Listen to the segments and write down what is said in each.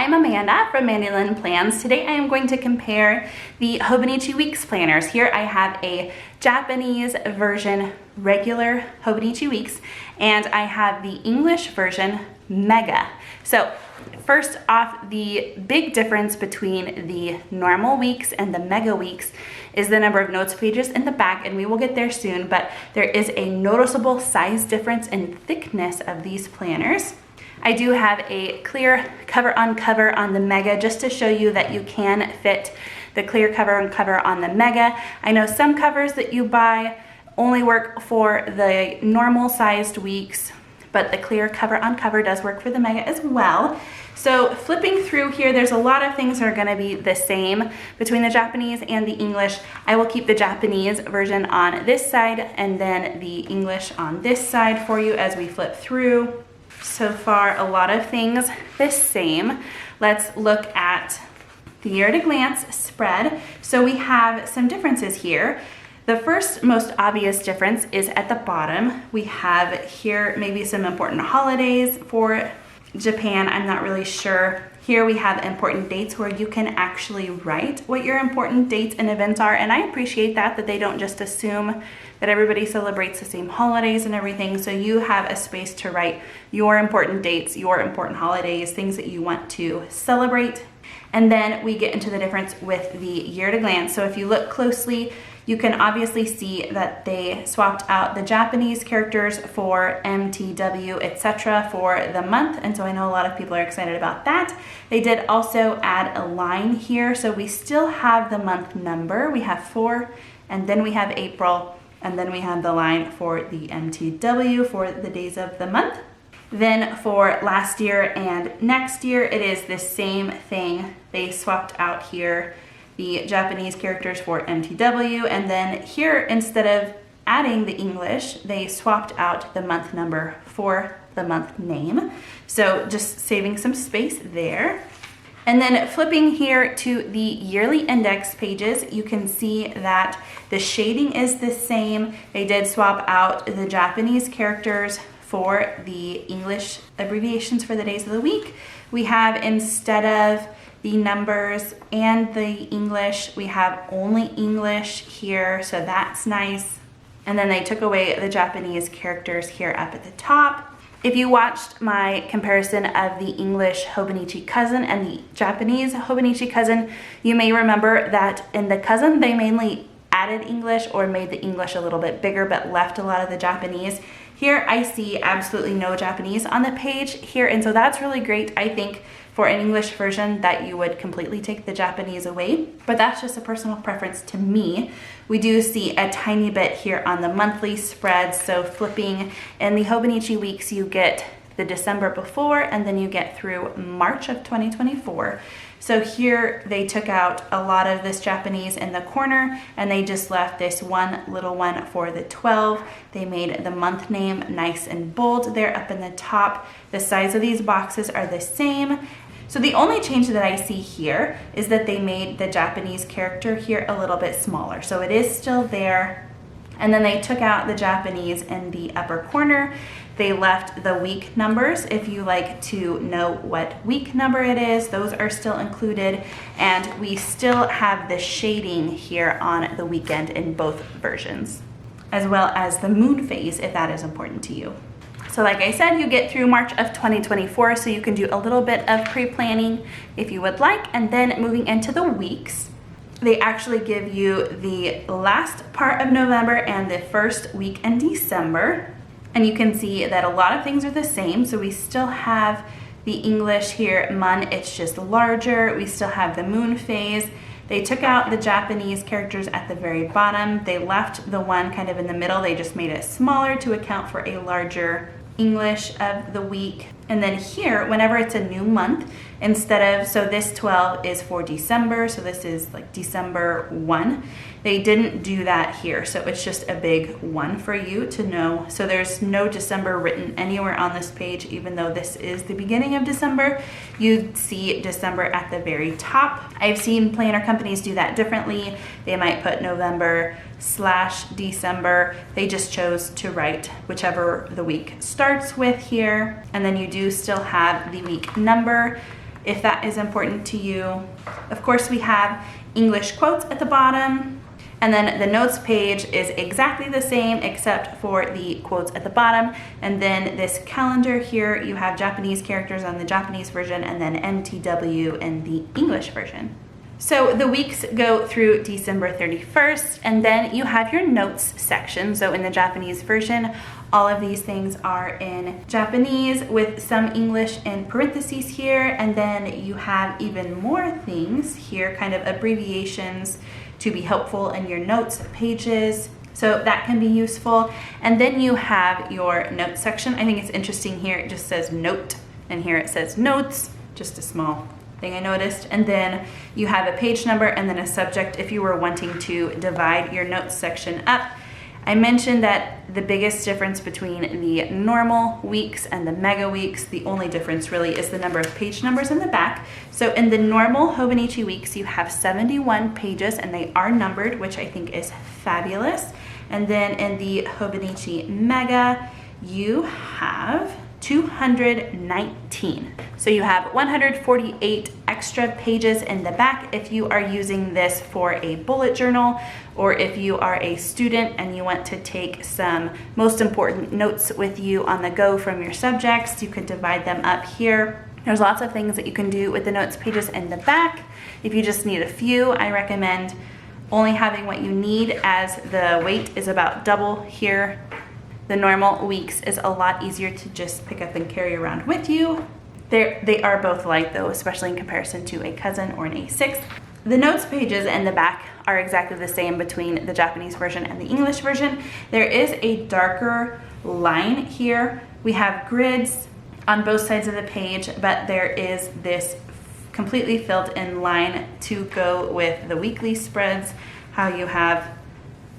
I'm Amanda from Mandy Lynn Plans. Today I am going to compare the Hobonichi Weeks planners. Here I have a Japanese version regular Hobonichi Weeks, and I have the English version Mega. So first off, the big difference between the normal weeks and the Mega Weeks is the number of notes pages in the back, and we will get there soon, but there is a noticeable size difference in thickness of these planners. I do have a clear cover on the Mega just to show you that you can fit the clear cover on cover on the Mega. I know some covers that you buy only work for the normal sized weeks, but the clear cover on cover does work for the Mega as well. So flipping through here, there's a lot of things that are gonna be the same between the Japanese and the English. I will keep the Japanese version on this side and then the English on this side for you as we flip through. So far, a lot of things the same. Let's look at the year at a glance spread. So we have some differences here. The first most obvious difference is at the bottom. We have here maybe some important holidays for Japan. I'm not really sure. Here we have important dates where you can actually write what your important dates and events are, and I appreciate that they don't just assume that everybody celebrates the same holidays and everything. So you have a space to write your important dates, your important holidays, things that you want to celebrate. And then we get into the difference with the year at a glance. So if you look closely, you can obviously see that they swapped out the Japanese characters for MTW, etc. for the month. And so I know a lot of people are excited about that. They did also add a line here. So we still have the month number. We have 4, and then we have April, and then we have the line for the MTW for the days of the month. Then for last year and next year, it is the same thing. They swapped out here the Japanese characters for MTW, and then here, instead of adding the English, they swapped out the month number for the month name. So just saving some space there. And then flipping here to the yearly index pages, you can see that the shading is the same. They did swap out the Japanese characters for the English abbreviations for the days of the week. We have, instead of the numbers and the English, we have only English here, so that's nice. And then they took away the Japanese characters here up at the top. If you watched my comparison of the English Hobonichi Cousin and the Japanese Hobonichi Cousin, you may remember that in the Cousin, they mainly added English or made the English a little bit bigger, but left a lot of the Japanese. Here I see absolutely no Japanese on the page here, and so that's really great, I think, for an English version that you would completely take the Japanese away, but that's just a personal preference to me. We do see a tiny bit here on the monthly spread, so flipping in the Hobonichi Weeks, you get the December before, and then you get through March of 2024. So here they took out a lot of this Japanese in the corner, and they just left this one little one for the 12. They made the month name nice and bold there up in the top. The size of these boxes are the same. So the only change that I see here is that they made the Japanese character here a little bit smaller. So it is still there. And then they took out the Japanese in the upper corner. They left the week numbers. If you like to know what week number it is, those are still included. And we still have the shading here on the weekend in both versions, as well as the moon phase, if that is important to you. So like I said, you get through March of 2024, so you can do a little bit of pre-planning if you would like. And then moving into the weeks, they actually give you the last part of November and the first week in December. And you can see that a lot of things are the same. So we still have the English here, Mun, it's just larger. We still have the moon phase. They took out the Japanese characters at the very bottom. They left the one kind of in the middle. They just made it smaller to account for a larger English of the week. And then here, whenever it's a new month, instead of, so this 12 is for December, so this is like December 1. They didn't do that here, so it's just a big 1 for you to know. So there's no December written anywhere on this page, even though this is the beginning of December. You see December at the very top. I've seen planner companies do that differently. They might put November/December. They just chose to write whichever the week starts with here. And then you do still have the week number if that is important to you. Of course, we have English quotes at the bottom. And then the notes page is exactly the same except for the quotes at the bottom. And then this calendar here, you have Japanese characters on the Japanese version and then NTW in the English version. So the weeks go through December 31st, and then you have your notes section. So in the Japanese version, all of these things are in Japanese with some English in parentheses here. And then you have even more things here, kind of abbreviations to be helpful in your notes pages. So that can be useful. And then you have your notes section. I think it's interesting here, it just says note, and here it says notes, just a small thing I noticed. And then you have a page number and then a subject if you were wanting to divide your notes section up. I mentioned that the biggest difference between the normal weeks and the mega weeks, the only difference really is the number of page numbers in the back. So in the normal Hobonichi Weeks, you have 71 pages and they are numbered, which I think is fabulous. And then in the Hobonichi Mega, you have 219. So you have 148 extra pages in the back if you are using this for a bullet journal, or if you are a student and you want to take some most important notes with you on the go from your subjects, you could divide them up here. There's lots of things that you can do with the notes pages in the back. If you just need a few, I recommend only having what you need, as the weight is about double here. The normal weeks is a lot easier to just pick up and carry around with you. They are both light though, especially in comparison to a cousin or an A6. The notes pages in the back are exactly the same between the Japanese version and the English version. There is a darker line here. We have grids on both sides of the page, but there is this completely filled in line to go with the weekly spreads, how you have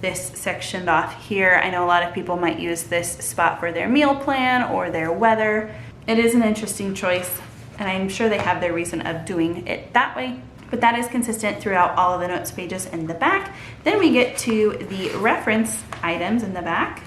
this sectioned off here. I know a lot of people might use this spot for their meal plan or their weather. It is an interesting choice, and I'm sure they have their reason of doing it that way, but that is consistent throughout all of the notes pages in the back. Then we get to the reference items in the back.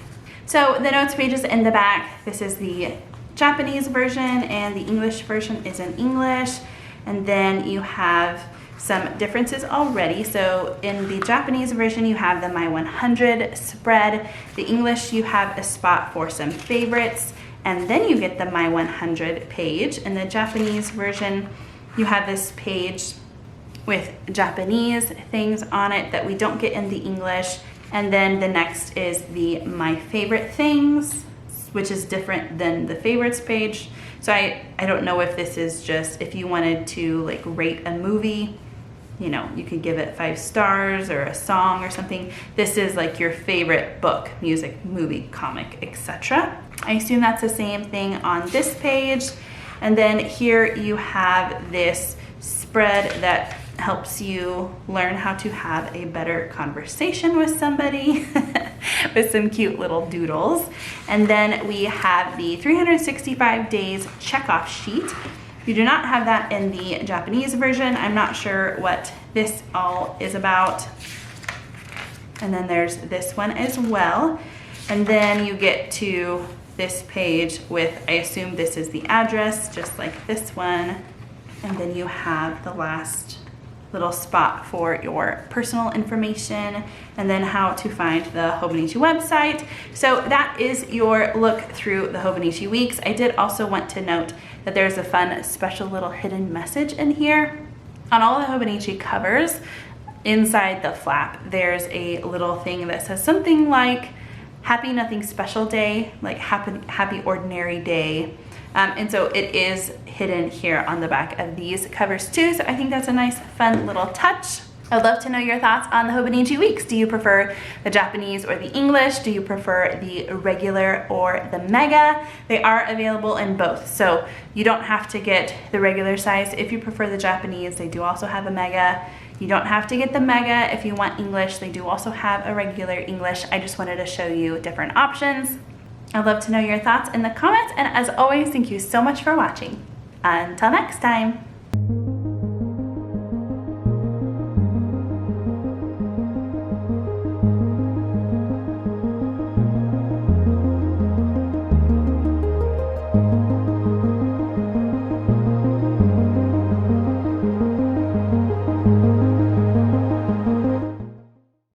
So the notes pages in the back, this is the Japanese version and the English version is in English. And then you have some differences already. So in the Japanese version, you have the My 100 spread. The English, you have a spot for some favorites, and then you get the My 100 page. In the Japanese version, you have this page with Japanese things on it that we don't get in the English. And then the next is the My Favorite Things, which is different than the favorites page. So I don't know if this is just, if you wanted to like rate a movie, you know, you could give it 5 stars or a song or something. This is like your favorite book, music, movie, comic, etc. I assume that's the same thing on this page. And then here you have this spread that helps you learn how to have a better conversation with somebody with some cute little doodles. And then we have the 365 days checkoff sheet. You do not have that in the Japanese version. I'm not sure what this all is about. And then there's this one as well. And then you get to this page with, I assume this is the address, just like this one. And then you have the last little spot for your personal information, and then how to find the Hobonichi website. So that is your look through the Hobonichi Weeks. I did also want to note that there's a fun special little hidden message in here. On all the Hobonichi covers, inside the flap, there's a little thing that says something like Happy Nothing Special Day, like Happy Ordinary Day. And so it is hidden here on the back of these covers too. So I think that's a nice, fun little touch. I'd love to know your thoughts on the Hobonichi Weeks. Do you prefer the Japanese or the English? Do you prefer the regular or the mega? They are available in both. So you don't have to get the regular size if you prefer the Japanese. They do also have a mega. You don't have to get the mega if you want English. They do also have a regular English. I just wanted to show you different options. I'd love to know your thoughts in the comments, and as always, thank you so much for watching. Until next time.